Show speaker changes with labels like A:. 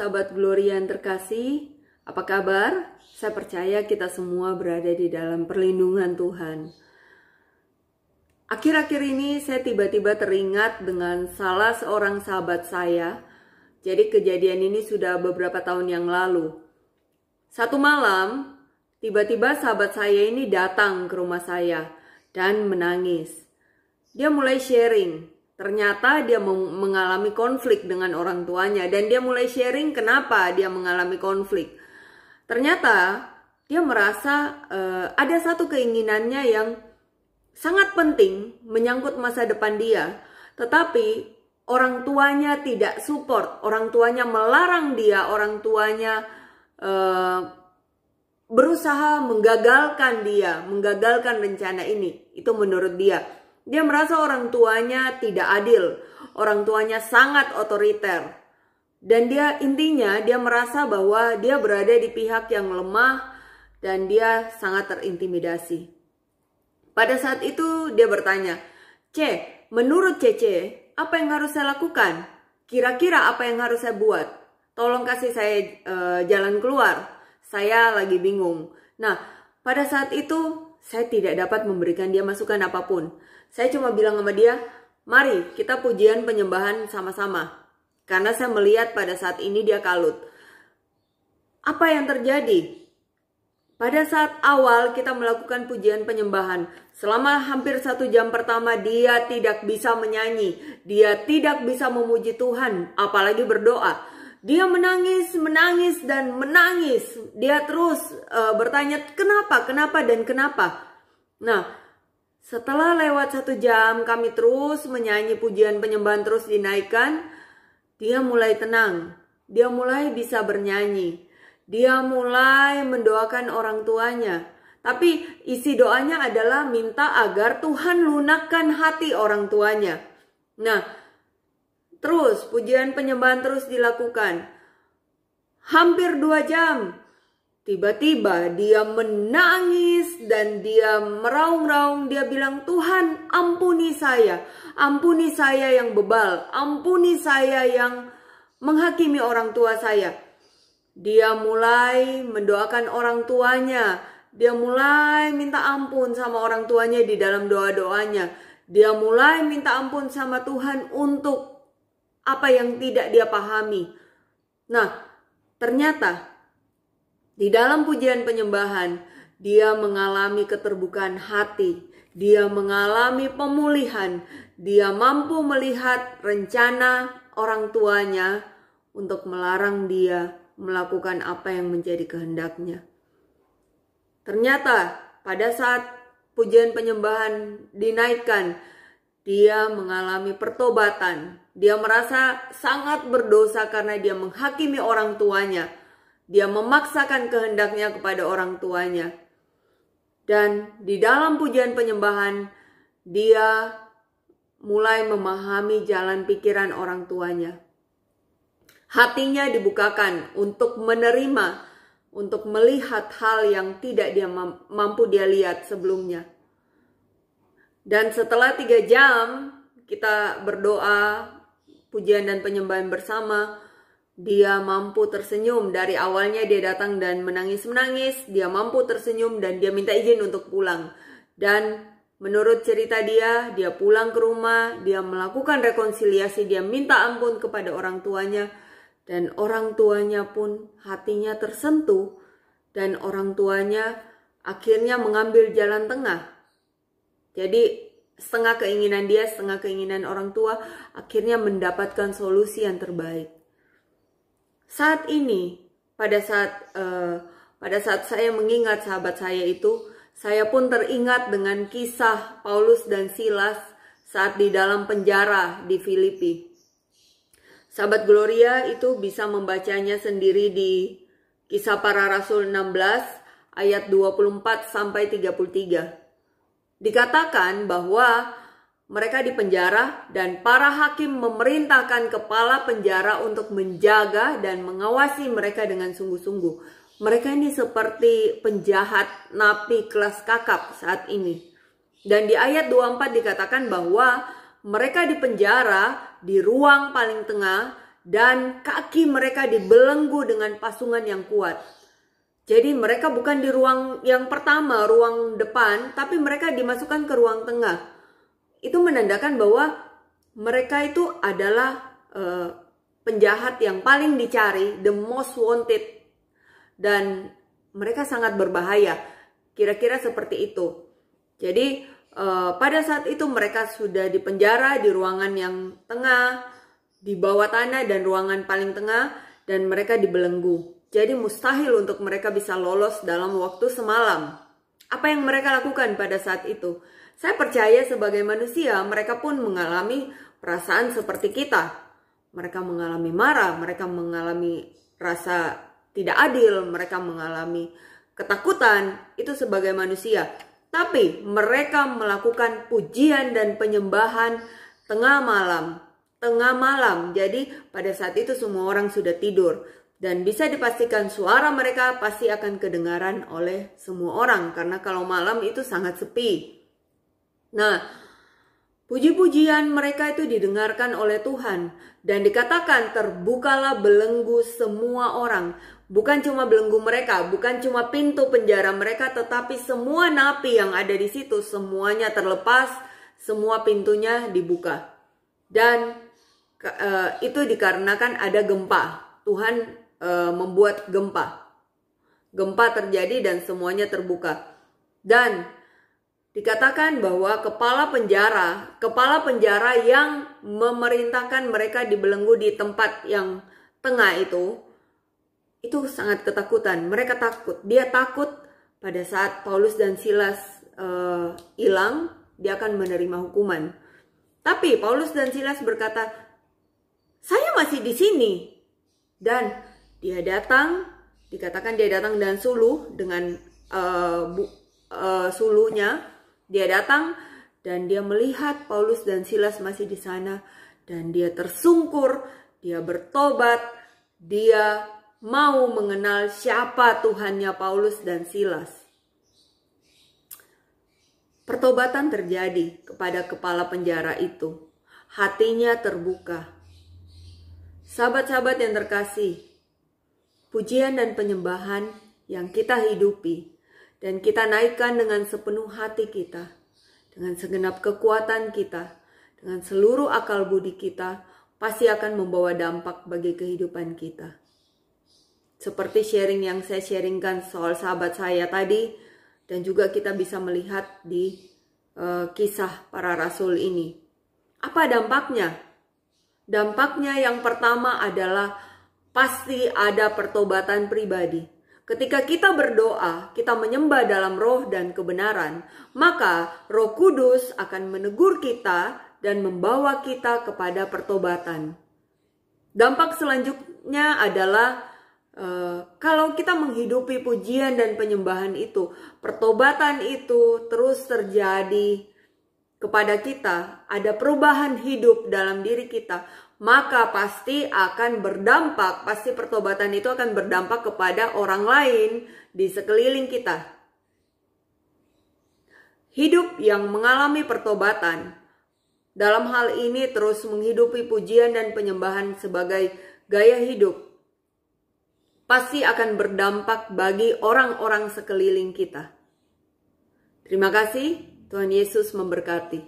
A: sahabat Gloria yang terkasih, apa kabar? Saya percaya kita semua berada di dalam perlindungan Tuhan. Akhir-akhir ini saya tiba-tiba teringat dengan salah seorang sahabat saya. Jadi kejadian ini sudah beberapa tahun yang lalu. Satu malam, tiba-tiba sahabat saya ini datang ke rumah saya dan menangis. Dia mulai sharing. Ternyata dia mengalami konflik dengan orang tuanya dan dia mulai sharing kenapa dia mengalami konflik. Ternyata dia merasa ada satu keinginannya yang sangat penting menyangkut masa depan dia. Tetapi orang tuanya tidak support, orang tuanya melarang dia, orang tuanya berusaha menggagalkan dia, menggagalkan rencana ini. Itu menurut dia. Dia merasa orang tuanya tidak adil, orang tuanya sangat otoriter. Dan intinya dia merasa bahwa dia berada di pihak yang lemah dan dia sangat terintimidasi. Pada saat itu dia bertanya, menurut Cece, apa yang harus saya lakukan? Kira-kira apa yang harus saya buat? Tolong kasih saya jalan keluar, saya lagi bingung. Nah, pada saat itu saya tidak dapat memberikan dia masukan apapun. Saya cuma bilang sama dia, mari kita pujian penyembahan sama-sama. Karena saya melihat pada saat ini dia kalut. Apa yang terjadi? Pada saat awal kita melakukan pujian penyembahan, selama hampir 1 jam pertama dia tidak bisa menyanyi. Dia tidak bisa memuji Tuhan, apalagi berdoa. Dia menangis, dan menangis. Dia terus bertanya, kenapa, dan kenapa? Nah, setelah lewat 1 jam kami terus menyanyi pujian penyembahan terus dinaikkan, dia mulai tenang, dia mulai bisa bernyanyi, dia mulai mendoakan orang tuanya. Tapi isi doanya adalah minta agar Tuhan lunakkan hati orang tuanya. Nah, terus pujian penyembahan terus dilakukan. Hampir 2 jam. Tiba-tiba dia menangis dan dia meraung-raung, dia bilang, Tuhan ampuni saya yang bebal, ampuni saya yang menghakimi orang tua saya. Dia mulai mendoakan orang tuanya, dia mulai minta ampun sama orang tuanya di dalam doa-doanya. Dia mulai minta ampun sama Tuhan untuk apa yang tidak dia pahami. Nah, ternyata di dalam pujian penyembahan, dia mengalami keterbukaan hati, dia mengalami pemulihan, dia mampu melihat rencana orang tuanya untuk melarang dia melakukan apa yang menjadi kehendaknya. Ternyata pada saat pujian penyembahan dinaikkan, dia mengalami pertobatan. Dia merasa sangat berdosa karena dia menghakimi orang tuanya. Dia memaksakan kehendaknya kepada orang tuanya. Dan di dalam pujian penyembahan, dia mulai memahami jalan pikiran orang tuanya. Hatinya dibukakan untuk menerima, untuk melihat hal yang tidak dia mampu dia lihat sebelumnya. Dan setelah 3 jam kita berdoa, pujian dan penyembahan bersama, dia mampu tersenyum. Dari awalnya dia datang dan menangis-menangis, dia mampu tersenyum dan dia minta izin untuk pulang. Dan menurut cerita dia pulang ke rumah, dia melakukan rekonsiliasi, dia minta ampun kepada orang tuanya. Dan orang tuanya pun hatinya tersentuh dan orang tuanya akhirnya mengambil jalan tengah. Jadi setengah keinginan dia, setengah keinginan orang tua, akhirnya mendapatkan solusi yang terbaik. Saat ini, pada saat saya mengingat sahabat saya itu, saya pun teringat dengan kisah Paulus dan Silas saat di dalam penjara di Filipi. Sahabat Gloria itu bisa membacanya sendiri di Kisah Para Rasul 16 ayat 24 sampai 33. Dikatakan bahwa mereka di penjara dan para hakim memerintahkan kepala penjara untuk menjaga dan mengawasi mereka dengan sungguh-sungguh. Mereka ini seperti penjahat napi kelas kakap saat ini. Dan di ayat 24 dikatakan bahwa mereka di penjara di ruang paling tengah dan kaki mereka dibelenggu dengan pasungan yang kuat. Jadi mereka bukan di ruang yang pertama, ruang depan, tapi mereka dimasukkan ke ruang tengah. Itu menandakan bahwa mereka itu adalah penjahat yang paling dicari, the most wanted. Dan mereka sangat berbahaya. Kira-kira seperti itu. Jadi pada saat itu mereka sudah dipenjara di ruangan yang tengah, di bawah tanah dan ruangan paling tengah, dan mereka dibelenggu. Jadi mustahil untuk mereka bisa lolos dalam waktu semalam. Apa yang mereka lakukan pada saat itu? Saya percaya sebagai manusia mereka pun mengalami perasaan seperti kita. Mereka mengalami marah, mereka mengalami rasa tidak adil, mereka mengalami ketakutan, itu sebagai manusia. Tapi mereka melakukan pujian dan penyembahan tengah malam. Tengah malam, jadi pada saat itu semua orang sudah tidur. Dan bisa dipastikan suara mereka pasti akan kedengaran oleh semua orang. Karena kalau malam itu sangat sepi. Nah, puji-pujian mereka itu didengarkan oleh Tuhan. Dan dikatakan terbukalah belenggu semua orang. Bukan cuma belenggu mereka, bukan cuma pintu penjara mereka, tetapi semua napi yang ada di situ semuanya terlepas, semua pintunya dibuka. Dan itu dikarenakan ada gempa. Tuhan membuat gempa. Gempa terjadi dan semuanya terbuka. Dan dikatakan bahwa kepala penjara yang memerintahkan mereka dibelenggu di tempat yang tengah itu sangat ketakutan. Mereka takut. Dia takut pada saat Paulus dan Silas hilang, dia akan menerima hukuman. Tapi Paulus dan Silas berkata, saya masih di sini. Dan dia datang, dikatakan dia datang dan suluh dengan suluhnya. Dia datang dan dia melihat Paulus dan Silas masih di sana. Dan dia tersungkur, dia bertobat, dia mau mengenal siapa Tuhannya Paulus dan Silas. Pertobatan terjadi kepada kepala penjara itu. Hatinya terbuka. Sahabat-sahabat yang terkasih, pujian dan penyembahan yang kita hidupi dan kita naikkan dengan sepenuh hati kita, dengan segenap kekuatan kita, dengan seluruh akal budi kita, pasti akan membawa dampak bagi kehidupan kita. Seperti sharing yang saya sharingkan soal sahabat saya tadi, dan juga kita bisa melihat di kisah para rasul ini. Apa dampaknya? Dampaknya yang pertama adalah pasti ada pertobatan pribadi. Ketika kita berdoa, kita menyembah dalam roh dan kebenaran, maka Roh Kudus akan menegur kita dan membawa kita kepada pertobatan. Dampak selanjutnya adalah kalau kita menghidupi pujian dan penyembahan itu, pertobatan itu terus terjadi kepada kita, ada perubahan hidup dalam diri kita, maka pasti akan berdampak, pasti pertobatan itu akan berdampak kepada orang lain di sekeliling kita. Hidup yang mengalami pertobatan, dalam hal ini terus menghidupi pujian dan penyembahan sebagai gaya hidup, pasti akan berdampak bagi orang-orang sekeliling kita. Terima kasih. Tuhan Yesus memberkati.